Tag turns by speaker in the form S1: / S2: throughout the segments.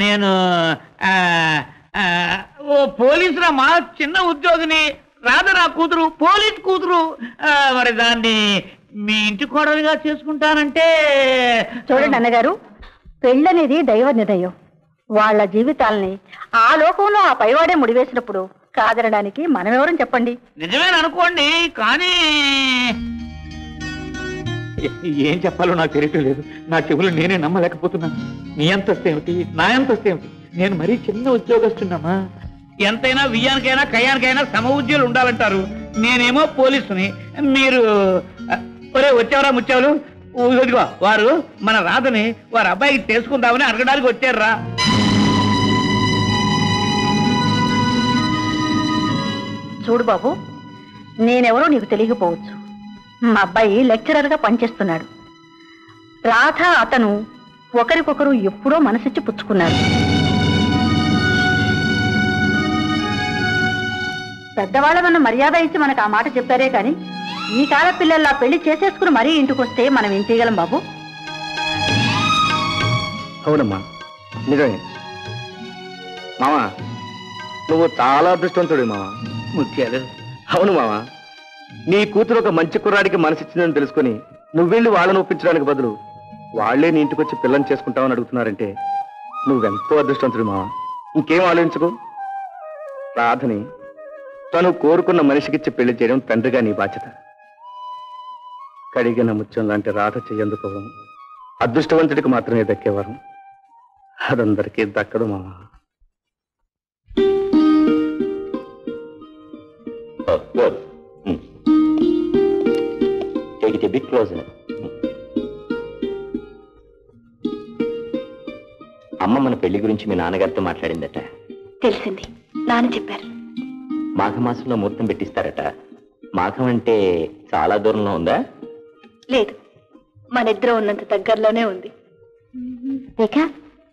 S1: నేను ఓ పోలీసురా మా చిన్న ఉద్యోగిని, రాధరా కూతురు, పోలీస్ కూతురు. మరి దాన్ని మీ ఇంటి కోడలుగా చేసుకుంటానంటే.
S2: చూడండి అన్నగారు, పెళ్ళనేది దైవ నిర్ణయం. వాళ్ళ జీవితాలని ఆ లోకంలో ఆ పైవాడే ముడివేసినప్పుడు కాదనడానికి మనమెవరని చెప్పండి.
S1: నిజమేననుకోండి, కానీ ఏం చెప్పాలో నాకు తెలియటం లేదు. నా చెవులు నేనే నమ్మలేకపోతున్నాను. నీ అంతస్తు ఏమిటి, నా అంతస్తు ఏమిటి? నేను మరీ చిన్న ఉద్యోగస్తున్నామా? ఎంతైనా వియ్యానికైనా కయ్యానికైనా సమ ఉద్యోగులు ఉండాలంటారు. నేనేమో పోలీసుని. మీరు ఒరే వచ్చావరా ముచ్చావులు, ఇదిగో వారు మన రాధని వారి అబ్బాయికి చేసుకుందామని అడగడానికి వచ్చారురా.
S2: చూడు బాబు, నేనెవరో నీకు తెలియకపోవచ్చు. మా అబ్బాయి లెక్చరర్గా పనిచేస్తున్నాడు. రాధ అతను ఒకరికొకరు ఎప్పుడో మనసిచ్చి పుచ్చుకున్నారు. పెద్దవాళ్ళమన్న మర్యాద ఇచ్చి మనకు ఆ మాట చెప్పారే కానీ ఈ కాల పిల్లల్లా పెళ్లి చేసేసుకుని మరీ ఇంటికి వస్తే మనం ఏం చేయగలం బాబు?
S3: అవునమ్మా, నిజమే. మామా, నువ్వు చాలా అదృష్టవంతుడు మావా.
S1: ముత్యాలు,
S3: అవును మావా, నీ కూతురు ఒక మంచి కుర్రాడికి మనసిచ్చిందని తెలుసుకుని నువ్వెళ్ళి వాళ్ళని ఒప్పించడానికి బదులు వాళ్లే నీ ఇంటికి వచ్చి పిల్లని చేసుకుంటావని అడుగుతున్నారంటే నువ్వెంతో అదృష్టవంతుడు మావా. ఇంకేం ఆలోచించుకో. రాధని తను కోరుకున్న మనిషికిచ్చి పెళ్లి చేయడం తండ్రిగా నీ బాధ్యత. కడిగిన ముత్యం లాంటి రాధ చెయ్యందుకు అదృష్టవంతుడికి మాత్రమే దక్కేవారు. అదందరికీ దక్కదు మావా.
S4: అమ్మ మన పెళ్లి గురించి మీ నాన్నగారితో మాట్లాడిందట.
S2: తెలిసింది, నాన్న చెప్పారు.
S4: మాఘమాసంలో ముహూర్తం పెట్టిస్తారట. మాఘం అంటే చాలా దూరంలో ఉందా?
S2: లేదు, మన ఇద్దరు ఉన్నంత దగ్గరలోనే ఉంది. రేఖ,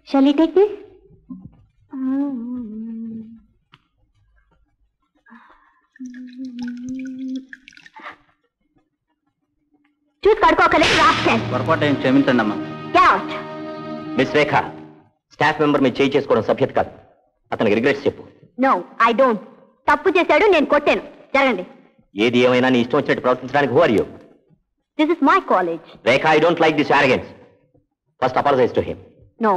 S2: షల్ వి టేక్ దిస్? చూసి కడుకోకలేదు.
S1: పొరపాటు ఏం క్షమించండి అమ్మా.
S4: మిస్ రేఖ, స్టాఫ్ మెంబర్ మీరు చేయి చేసుకోవడం సభ్యత కాదు. అతనికి రిగ్రెట్స్ చెప్పు.
S2: No, I don't. తప్పు చేశాడు, నేను కొట్టాను. జరగండి.
S4: ఏది ఏమైనా నీ ఇష్టం వచ్చినట్టు ప్రవర్తించడానికి who are you?
S2: This is my college.
S4: Rekha, I don't like this arrogance. First apologize to him.
S2: No,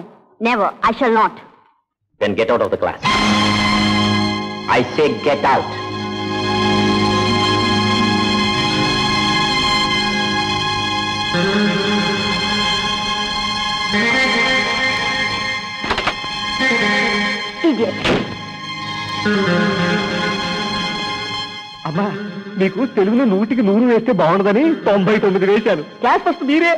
S2: never. I shall not.
S4: Then get out of the class. I say get out.
S2: Idiot.
S3: అమ్మా, నీకు తెలుగులో 100కి 100 వేస్తే బాగుండదని 99 వేశాను. Class first మీరే.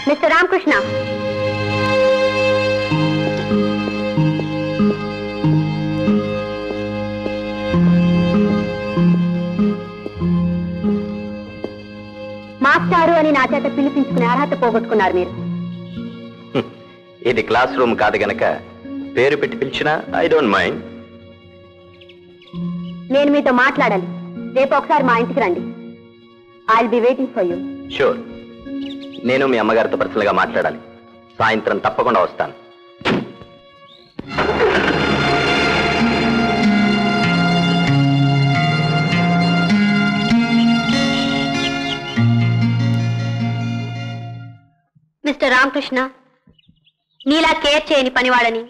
S2: Mister Ramakrishna, మాస్టారు అని నా చేత పిలిపించుకునే అర్హత పోగొట్టుకున్నారు మీరు.
S4: ఇది క్లాస్ రూమ్ కాదు గనక పేరు పెట్టి పిలిచినా ఐ డోంట్ మైండ్.
S2: నేను మీతో మాట్లాడాలి. రేపు ఒకసారి మా ఇంటికి రండి. I will be waiting for you.
S4: Sure. నేను మీ అమ్మగారితో పర్సనల్ గా మాట్లాడాలి. సాయంత్రం తప్పకుండా వస్తాను.
S2: మిస్టర్ రామకృష్ణ, నీలా కేర్ చేయని పనివాడని,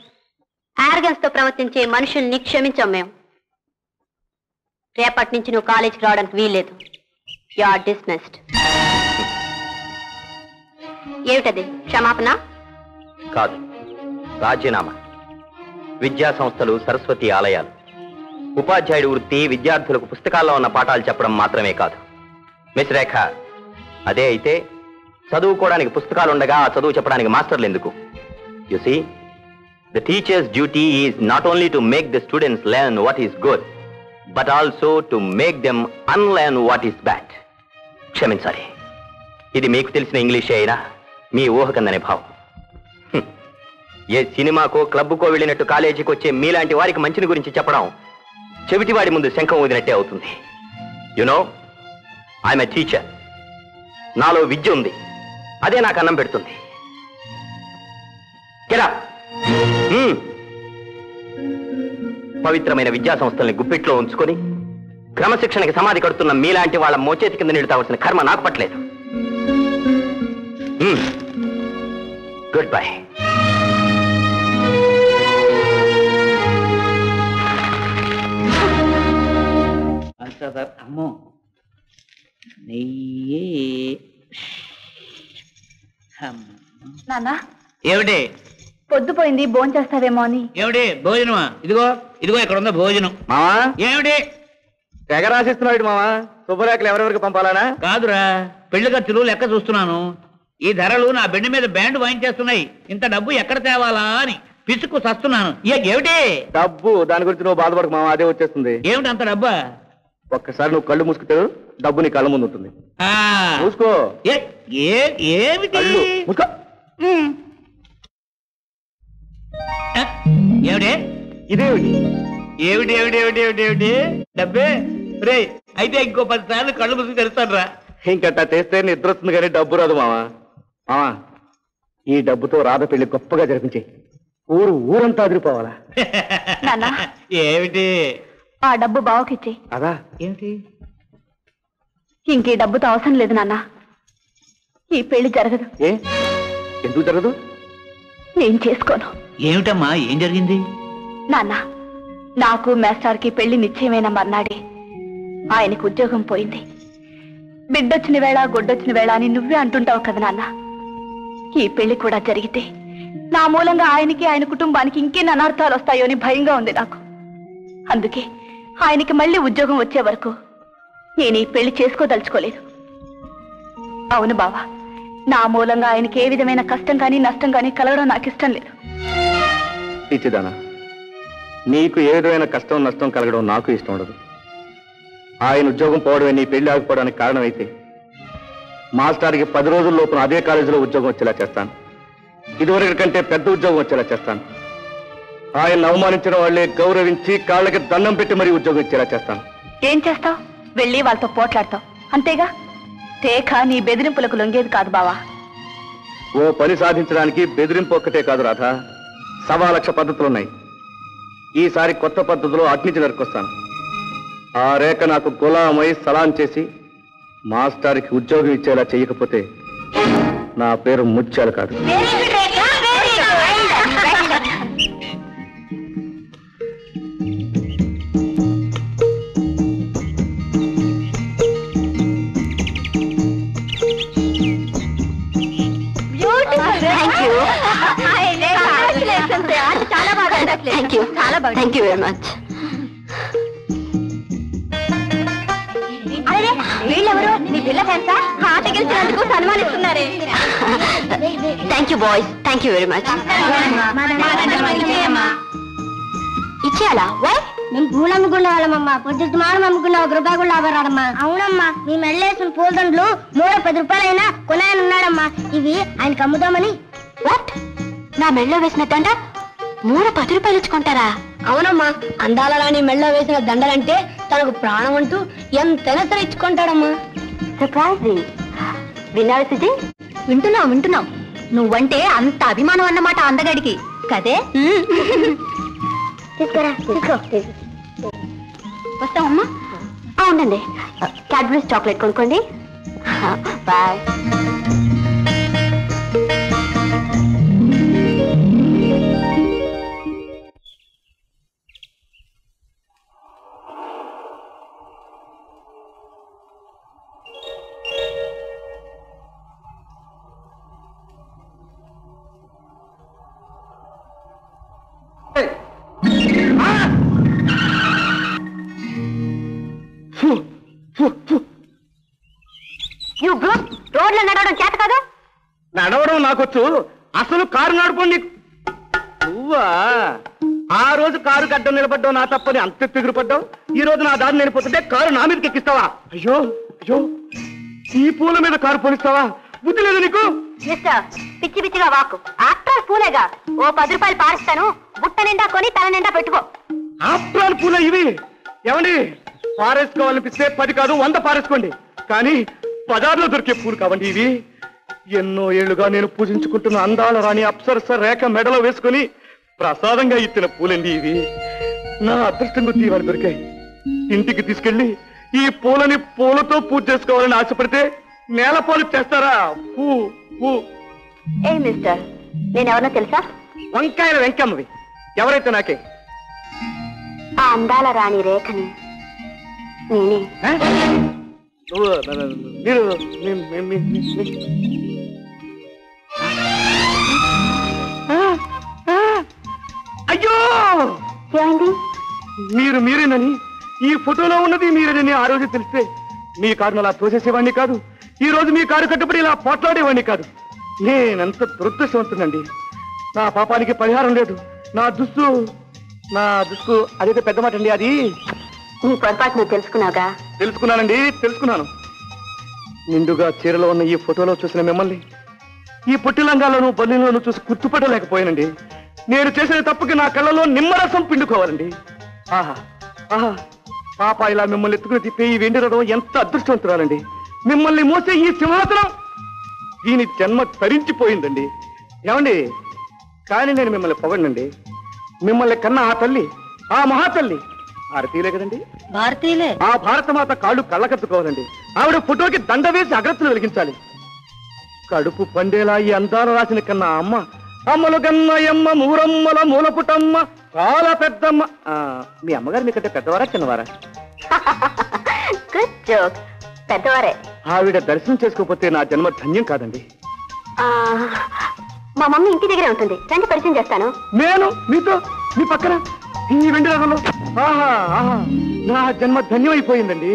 S2: ఆర్గన్స్ తో ప్రవర్తించే మనుషుల్ని క్షమించాం మేము. రేపటి నుంచి నువ్వు కాలేజీకి రావడానికి వీల్లేదు. You are dismissed. ఏమిటది, క్షమాపణ?
S4: కాదు, రాజీనామా. విద్యా సంస్థలు సరస్వతి ఆలయాలు. ఉపాధ్యాయుడి వృత్తి విద్యార్థులకు పుస్తకాల్లో ఉన్న పాఠాలు చెప్పడం మాత్రమే కాదు. మిస్ రేఖ, అదే అయితే చదువుకోవడానికి పుస్తకాలుండగా ఆ చదువు చెప్పడానికి మాస్టర్లు ఎందుకు? You see, the teacher's duty is not only to make the students learn what is good, but also to make them unlearn what is bad. క్షమించాలి, ఇది మీకు తెలిసిన ఇంగ్లీషే అయినా మీ ఊహకందనే భావం. ఏ సినిమాకో క్లబ్కో వెళ్ళినట్టు కాలేజీకి వచ్చే మీలాంటి వారికి మంచిని గురించి చెప్పడం చెవిటివాడి ముందు శంఖం ఊదినట్టే అవుతుంది. You know, I'm a teacher. నాలో విద్య ఉంది, అదే నాకు అన్నం పెడుతుంది. పవిత్రమైన విద్యా సంస్థల్ని గుప్పిట్లో ఉంచుకొని క్రమశిక్షణకి సమాధి కడుతున్న మీలాంటి వాళ్ళ మోచేతి కింద నీళ్లు తాగాల్సిన కర్మ నాకు పట్టలేదు. Good bye.
S1: అమ్మో నెయ్యి.
S2: నాన్న
S1: ఏమిటి
S2: పొద్దుపోయింది భోంచేస్తావేమో అని.
S1: ఏమిటి భోజనమా? ఇదిగో ఇదిగో ఇక్కడ ఉందా భోజనం.
S3: మావా
S1: ఏమిటి
S3: తెగ రాసిస్తున్నాడు మావా? శుభలేఖలు ఎవరెవరికి పంపాలనా?
S1: కాదురా, పెళ్లి ఖర్చులు లెక్క చూస్తున్నాను. ఈ ధరలు నా బెండి మీద బ్యాండ్ వాయించేస్తున్నాయి. ఇంత డబ్బు ఎక్కడ తేవాలా అని పిసుకు చస్తున్నాను. ఏమిటి
S3: డబ్బు? దాని గురించి నువ్వు బాధపడకు మావా, అదే వచ్చేస్తుంది.
S1: ఏమిటి అంత డబ్బా?
S3: ఒక్కసారి నువ్వు కళ్ళు మూసుకుంటావు, డబ్బు నీ కళ్ళ ముందు ఉంటుంది. మూసుకో.
S1: ఏమిటి
S3: మూసుకో.
S1: ఏమిటి
S3: ఇదేమిటి?
S1: ఏమిటి ఏమిటి ఏమిటి ఏమిటి ఏమిటి డబ్బే రే? అయితే ఇంకో 10 సార్లు కళ్ళు ముసుగు తెరుస్తాను రా.
S3: ఇంకట్టా చేస్తే నిద్ర వస్తుంది కానీ డబ్బు రాదు మావా. మావా ఈ డబ్బుతో రాధ పెళ్లి గొప్పగా జరిపించే, ఊరంతా అదిరిపోవాలా.
S1: ఏమిటి
S2: ఆ డబ్బు బావకిచ్చి.
S3: అదా?
S1: ఏమిటి
S2: ఇంక ఈ డబ్బుతో అవసరం లేదు నాన్న. ఈ పెళ్లి జరగదు.
S3: ఏ ఎందుకు జరగదు?
S2: నేను చేసుకోను.
S1: ఏమిటమ్మా, ఏం జరిగింది?
S2: నాన్న, నాకు మేస్టార్కి పెళ్లి నిశ్చయమైన మర్నాడే ఆయనకు ఉద్యోగం పోయింది. బిడ్డొచ్చిన వేళ గొడ్డొచ్చిన వేళ అని నువ్వే అంటుంటావు కదా నాన్న. ఈ పెళ్లి కూడా జరిగితే నా మూలంగా ఆయనకి ఆయన కుటుంబానికి ఇంకెన్ని అనర్థాలు వస్తాయో అని భయంగా ఉంది నాకు. అందుకే ఆయనకి మళ్ళీ ఉద్యోగం వచ్చే వరకు నేను ఈ పెళ్లి చేసుకోదలుచుకోలేదు. అవును బావా, నా మూలంగా ఆయనకి ఏ విధమైన కష్టం కానీ నష్టం కానీ కలగడం నాకు ఇష్టం లేదు.
S3: ఇచ్చిదానా, నీకు ఏ విధమైన కష్టం నష్టం కలగడం నాకు ఇష్టం ఉండదు. ఆయన ఉద్యోగం పోవడమే నీ పెళ్లి ఆగిపోవడానికి కారణమైతే మాస్టర్కి 10 రోజుల లోపల అదే కాలేజీలో ఉద్యోగం వచ్చేలా చేస్తాను. ఇదివరకు కంటే పెద్ద ఉద్యోగం వచ్చేలా చేస్తాను. ఆయన అవమానించిన వాళ్లే గౌరవించి కాళ్ళకి దండం పెట్టి మరీ ఉద్యోగం ఇచ్చేలా చేస్తాను.
S2: ఏం చేస్తావు? వెళ్ళి వాళ్ళతో పోట్లాడతావు అంతేగా. రేఖ నీ బెదిరింపులకు లొంగేది కాదు బావా.
S3: ఓ పని సాధించడానికి బెదిరింపు ఒక్కటే కాదు రాధా, 1,00,000 పద్ధతులున్నాయి. ఈసారి కొత్త పద్ధతిలో అట్నుంచి నరుకొస్తాను. ఆ రేఖ నాకు గులామై సలాం చేసి మాస్టర్కి ఉద్యోగం ఇచ్చేలా చేయకపోతే నా పేరు ముత్యాలు కాదు.
S2: Thank you very much. వీళ్ళెవరు? నీ పిల్ల ఫ్యాన్సా? ఆట గెలిచినందుకు సన్మానిస్తున్నారే. Thank you boys, thank you very much. ఇచ్చేయాలా? వై?
S5: మేము పూలు అమ్ముకునే వాళ్ళమ్మా. పొద్దుటి మానం అమ్ముకున్న 1 రూపాయి కూడా లాభం రాడమ్మా. అవునమ్మా, మీ మెళ్ళేసిన పూలదండ్లు 10 రూపాయలైనా కొనాయని ఉన్నాడమ్మా. ఇవి ఆయనకి అమ్ముదామని.
S2: వాట్? నా మెళ్ళో వేసిన దండ 10 రూపాయలు ఇచ్చుకుంటారా?
S5: అవునమ్మా, అందాలని మెళ్ళ వేసిన దండలంటే తనకు ప్రాణం అంటూ ఎంతైనా సరే ఇచ్చుకుంటాడమ్మా.
S2: సర్ప్రైజింగ్. విన్నాడు సుజీ? వింటున్నాం. నువ్వంటే అంత అభిమానం అన్నమాట అందగాడికి కదే.
S5: తీసుకురా, తీసుకో.
S2: వస్తామమ్మా. ఉండండి, క్యాడ్బరీస్ చాక్లెట్ కొనుక్కోండి. బాయ్. రోడ్లో నడవడం చేత కాదు?
S3: నడవడం నాకొచ్చు, అసలు కారు నడుపు నీకు. నువ్వా? ఆ రోజు కారు గడ్డం నిలబడ్డావు, నా తప్పని అంత ఎగురుపడ్డావు. ఈ రోజు నా దారి నిలిపోతుంటే కారు నా మీదకి ఎక్కిస్తావా? అయ్యో అయ్యో, ఈ పూల మీద కారు పోలిస్తావా? బుద్ధి లేదు నీకు?
S2: మిస్టర్, పిచ్చి పిచ్చిగా వాకు. ఆఫ్టర్ పూలేగా ఓ 10 రూపాయలు పారిస్తాను. బుట్ట నిండా కొని తల నిండా పెట్టుకో.
S3: ఆఫ్టర్ పూల ఇవి? ఏమండి, పారేసుకోవాలనిపిస్తే 10 కాదు 100 పారేసుకోండి, కానీ బజార్లో దొరికే పూలు కావండి ఇవి. ఎన్నో ఏళ్లుగా నేను పూజించుకుంటున్న అందాల రాణి అప్సరస రేఖ మెడలో వేసుకుని ప్రసాదంగా ఇచ్చిన పూలండి ఇవి. నా అదృష్టం గుర్తి ఇవాళ దొరికాయి. ఇంటికి తీసుకెళ్లి ఈ పూలని పూలతో పూజ చేసుకోవాలని ఆశపడితే నేలపాలు చేస్తారా? పూ పూ.
S2: ఏ మిస్టర్, నేనెవరో తెలుసా?
S3: వంకాయల వెంకమ్మవి. ఎవరైతే నాకే.
S2: ఆ అందాల రాణి రేఖని నేనే.
S3: మీరు అయ్యో
S2: ఏమైంది?
S3: మీరేనని, ఈ ఫోటోలో ఉన్నది మీరేనని ఆ రోజు తెలిస్తే మీ కారును అలా తోసేసేవాడిని కాదు. ఈ రోజు మీ కారు కట్టుబడి ఇలా పోట్లాడేవాడిని కాదు. నేనెంత దురదృష్టవంతునండి. నా పాపానికి పరిహారం లేదు. నా దుస్తు అదైతే పెద్ద మాట అండి. అది
S2: నీ పొరపాటు నువ్వు తెలుసుకున్నావుగా?
S3: తెలుసుకున్నానండి, తెలుసుకున్నాను. నిండుగా చీరలో ఉన్న ఈ ఫోటోలో చూసిన మిమ్మల్ని ఈ పొట్టిలంగాల్లోనూ బల్లిలోనూ చూసి గుర్తుపట్టలేకపోయానండి. నేను చేసిన తప్పుకి నా కళ్ళలో నిమ్మరసం పిండుకోవాలండి. ఆహా ఆహా, పాప ఇలా మిమ్మల్ని ఎత్తుకుని తిప్పే ఈ వెండి రథం ఎంత అదృష్టవంతురాలండి. మిమ్మల్ని మోసే ఈ సింహాసనం దీని జన్మ తరించిపోయిందండి. ఏమండి, కానీ నేను మిమ్మల్ని పొగడండి. మిమ్మల్ని కన్నా ఆ తల్లి, ఆ మహాతల్లి భారతీయులే కదండి.
S2: భారతీయులే.
S3: ఆ భారతమాత కాళ్ళు కళ్ళకత్తుకోవాలండి. ఆవిడ ఫోటోకి దండ వేసి అగ్రత్తులు వెలిగించాలి. కడుపు పండేలా ఈ అందాలు రాసిన కన్నా అమ్మలు కన్నయమ్మ మూరమ్మల మూలపుటమ్మ చాలా పెద్దమ్మ. మీ అమ్మగారు మీకంటే పెద్దవారా చిన్నవారా?
S2: Good joke. పెద్దవారే.
S3: ఆవిడ దర్శనం చేసుకోకపోతే నా జన్మ ధన్యం కాదండి.
S2: మా మమ్మీ ఇంటి దగ్గరే ఉంటుంది, రండి పరిచయం చేస్తాను.
S3: నేను మీతో మీ పక్కన ఈ వెండి రథంలో? ఆహా ఆహా, నా జన్మ ధన్యం అయిపోయిందండి.